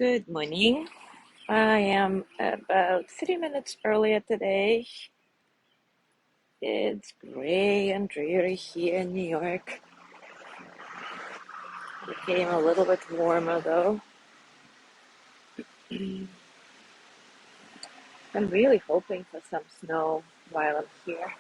Good morning. I am about 3 minutes earlier today. It's gray and dreary here in New York. It became a little bit warmer though. I'm really hoping for some snow while I'm here.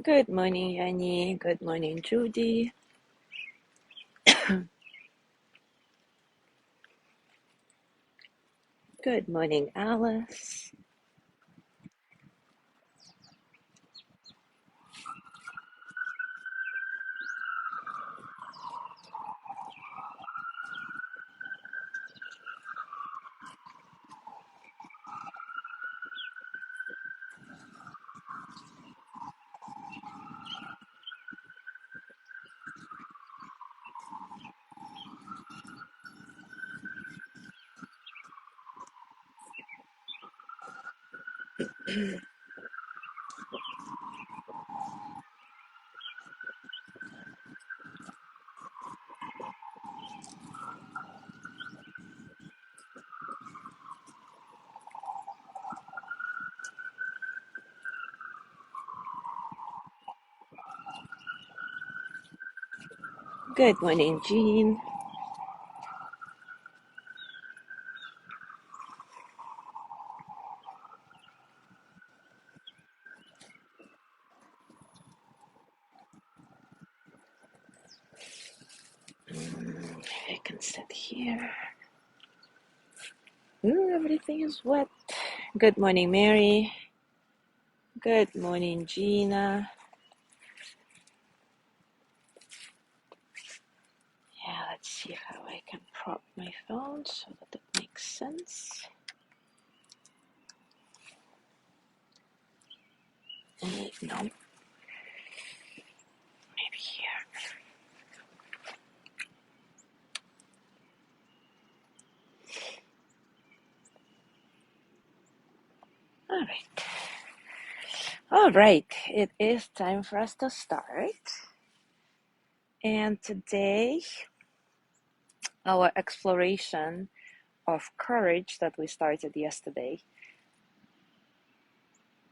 Good morning, Annie. Good morning, Judy. Good morning, Alice. Good morning, Jean. I can sit here. Ooh, everything is wet. Good morning, Mary. Good morning, Gina. Yeah, let's see how I can prop my phone so that it makes sense. No, maybe here. All right. All right. It is time for us to start. And today, our exploration of courage that we started yesterday,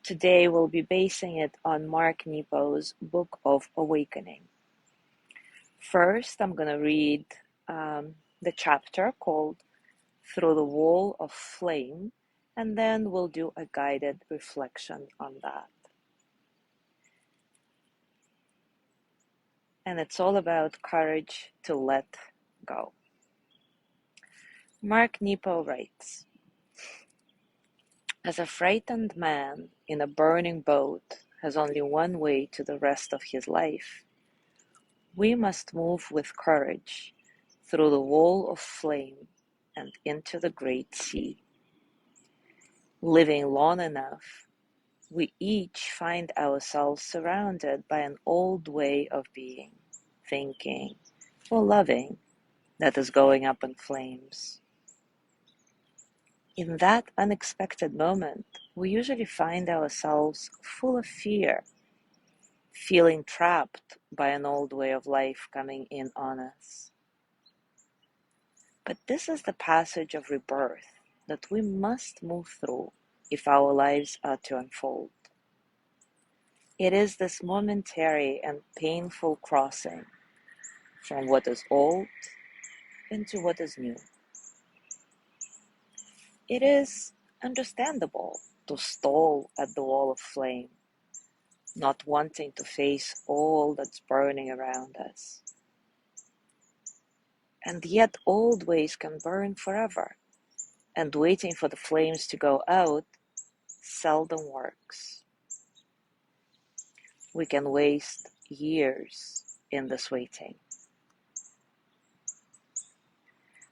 today we'll be basing it on Mark Nepo's Book of Awakening. First, I'm going to read the chapter called Through the Wall of Flame, and then we'll do a guided reflection on that. And it's all about courage to let go. Mark Nepo writes, as a frightened man in a burning boat has only one way to the rest of his life, we must move with courage through the wall of flame and into the great sea. Living long enough, we each find ourselves surrounded by an old way of being, thinking, or loving that is going up in flames. In that unexpected moment, we usually find ourselves full of fear, feeling trapped by an old way of life coming in on us. But this is the passage of rebirth that we must move through if our lives are to unfold. It is this momentary and painful crossing from what is old into what is new. It is understandable to stall at the wall of flame, not wanting to face all that's burning around us. And yet old ways can burn forever, and waiting for the flames to go out seldom works. We can waste years in this waiting.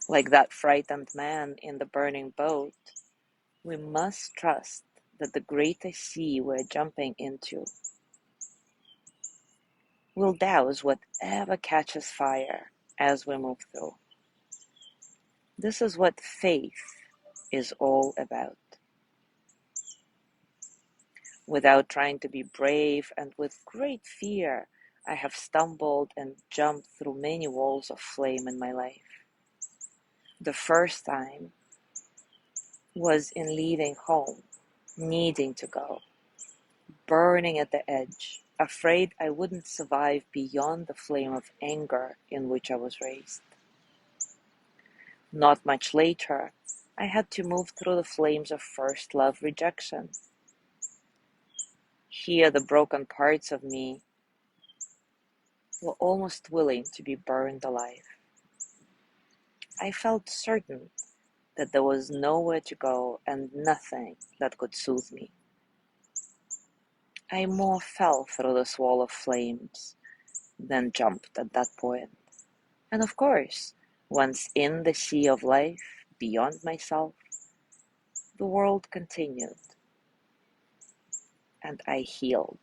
Like that frightened man in the burning boat, we must trust that the greater sea we're jumping into will douse whatever catches fire as we move through. This is what faith is all about. Without trying to be brave and with great fear, I have stumbled and jumped through many walls of flame in my life. The first time was in leaving home, needing to go, burning at the edge, afraid I wouldn't survive beyond the flame of anger in which I was raised. Not much later, I had to move through the flames of first love rejection. Here, the broken parts of me were almost willing to be burned alive. I felt certain that there was nowhere to go and nothing that could soothe me. I more fell through this wall of flames than jumped at that point. And of course, once in the sea of life, beyond myself, the world continued, and I healed.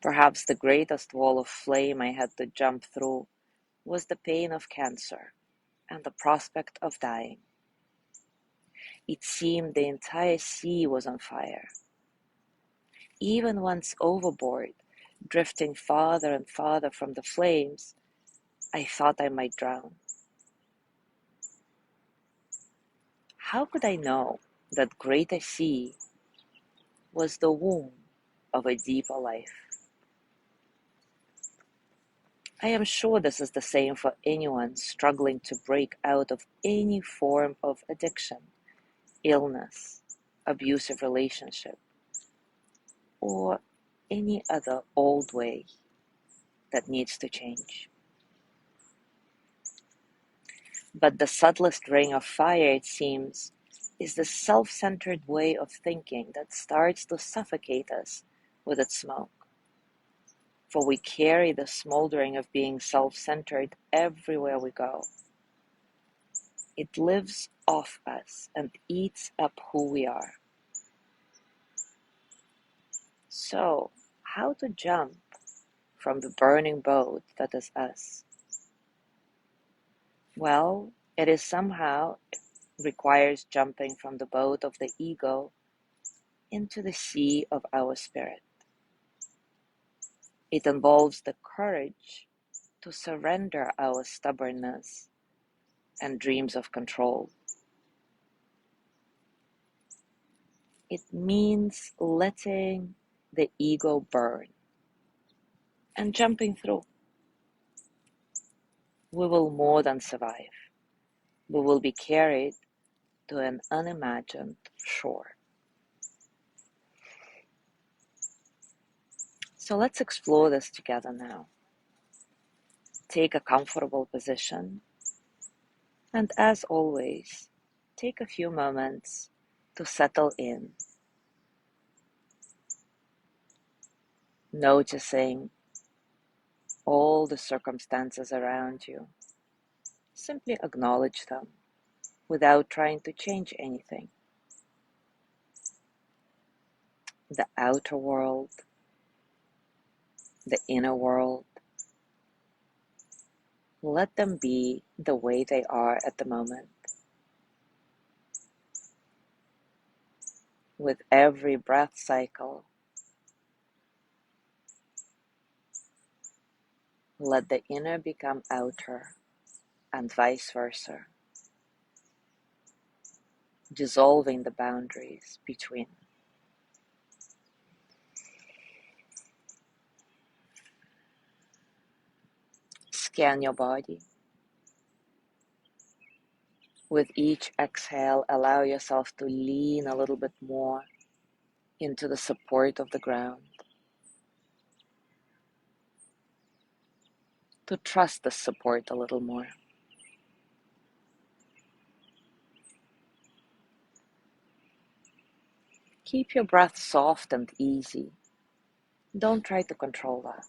Perhaps the greatest wall of flame I had to jump through was the pain of cancer and the prospect of dying. It seemed the entire sea was on fire. Even once overboard, drifting farther and farther from the flames, I thought I might drown. How could I know that greater sea was the womb of a deeper life? I am sure this is the same for anyone struggling to break out of any form of addiction, illness, abusive relationship, or any other old way that needs to change. But the subtlest ring of fire, it seems, is the self-centered way of thinking that starts to suffocate us with its smoke. For we carry the smoldering of being self-centered everywhere we go. It lives off us and eats up who we are. So, how to jump from the burning boat that is us? Well, it somehow requires jumping from the boat of the ego into the sea of our spirit. It involves the courage to surrender our stubbornness and dreams of control. It means letting the ego burn and jumping through. We will more than survive. We will be carried to an unimagined shore. So let's explore this together now. Take a comfortable position, and as always, take a few moments to settle in, noticing all the circumstances around you. Simply acknowledge them without trying to change anything. The outer world, the inner world, let them be the way they are at the moment. With every breath cycle, let the inner become outer and vice versa, dissolving the boundaries between. Scan your body. With each exhale, allow yourself to lean a little bit more into the support of the ground, to trust the support a little more. Keep your breath soft and easy. Don't try to control that.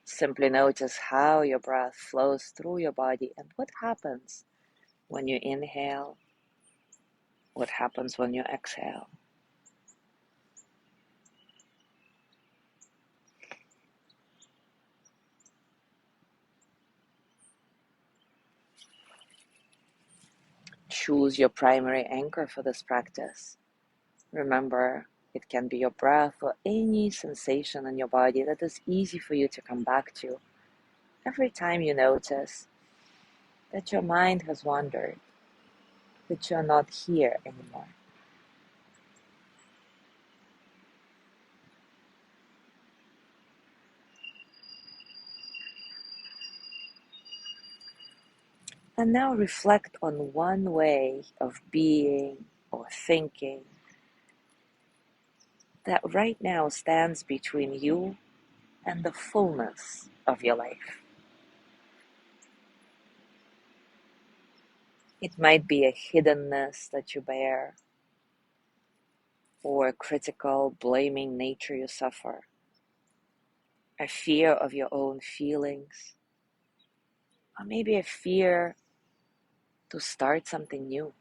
Simply notice how your breath flows through your body and what happens when you inhale, what happens when you exhale. Choose your primary anchor for this practice. Remember, it can be your breath or any sensation in your body that is easy for you to come back to every time you notice that your mind has wandered, that you're not here anymore. And now reflect on one way of being or thinking that right now stands between you and the fullness of your life. It might be a hiddenness that you bear, or a critical, blaming nature you suffer, a fear of your own feelings, or maybe a fear to start something new.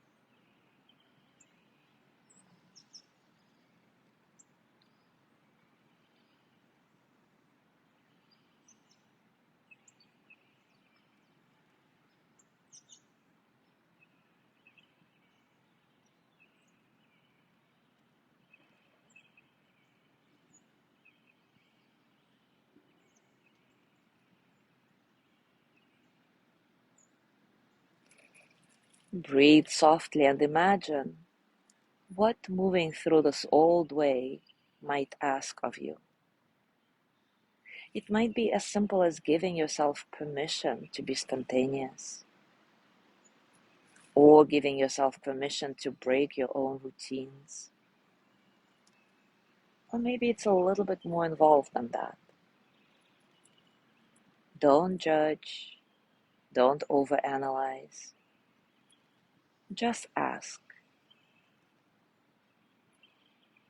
Breathe softly and imagine what moving through this old way might ask of you. It might be as simple as giving yourself permission to be spontaneous, or giving yourself permission to break your own routines. Or maybe it's a little bit more involved than that. Don't judge, don't overanalyze. Just ask,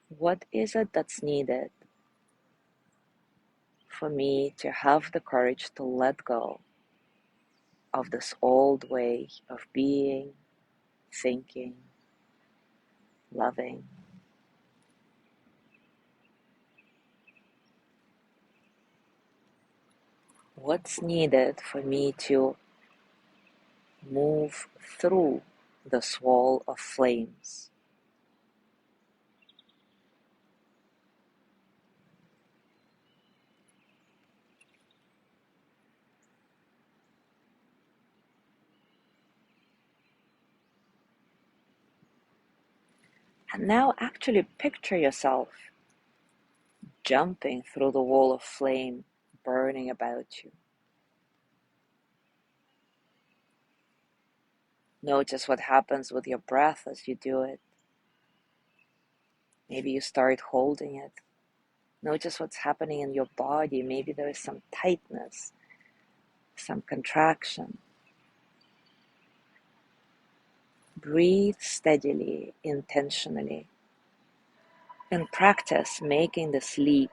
what is it that's needed for me to have the courage to let go of this old way of being, thinking, loving? What's needed for me to move through this wall of flames? And now actually picture yourself jumping through the wall of flame burning about you. Notice what happens with your breath as you do it. Maybe you start holding it. Notice what's happening in your body. Maybe there is some tightness, some contraction. Breathe steadily, intentionally, and practice making this leap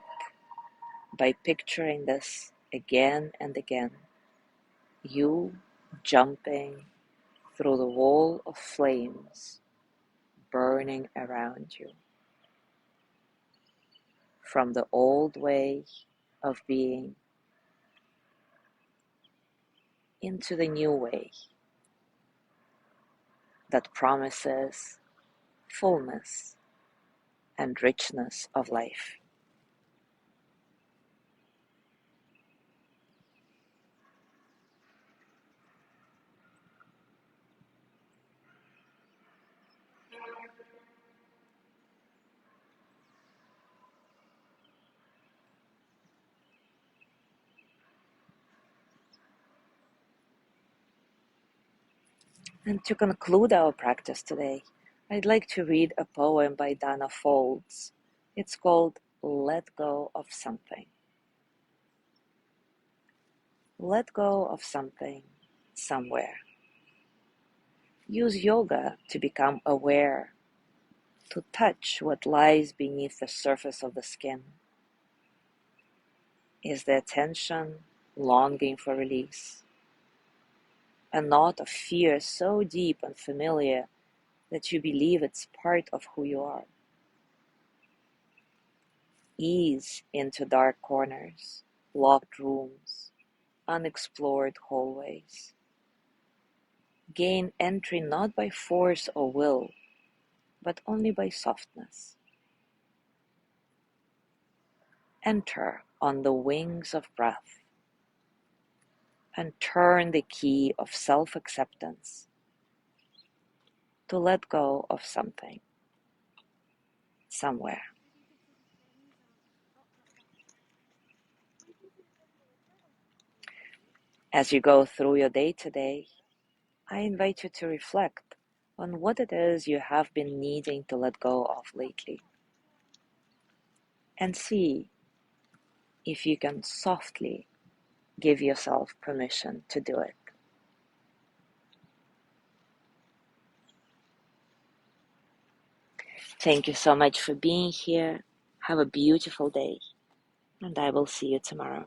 by picturing this again and again. You jumping through the wall of flames burning around you. From the old way of being into the new way that promises fullness and richness of life. And to conclude our practice today, I'd like to read a poem by Dana Folds. It's called Let Go of Something. Let go of something, somewhere. Use yoga to become aware, to touch what lies beneath the surface of the skin. Is the attention longing for release? A knot of fear so deep and familiar that you believe it's part of who you are. Ease into dark corners, locked rooms, unexplored hallways. Gain entry not by force or will, but only by softness. Enter on the wings of breath and turn the key of self-acceptance to let go of something, somewhere. As you go through your day today, I invite you to reflect on what it is you have been needing to let go of lately, and see if you can softly give yourself permission to do it. Thank you so much for being here. Have a beautiful day, and I will see you tomorrow.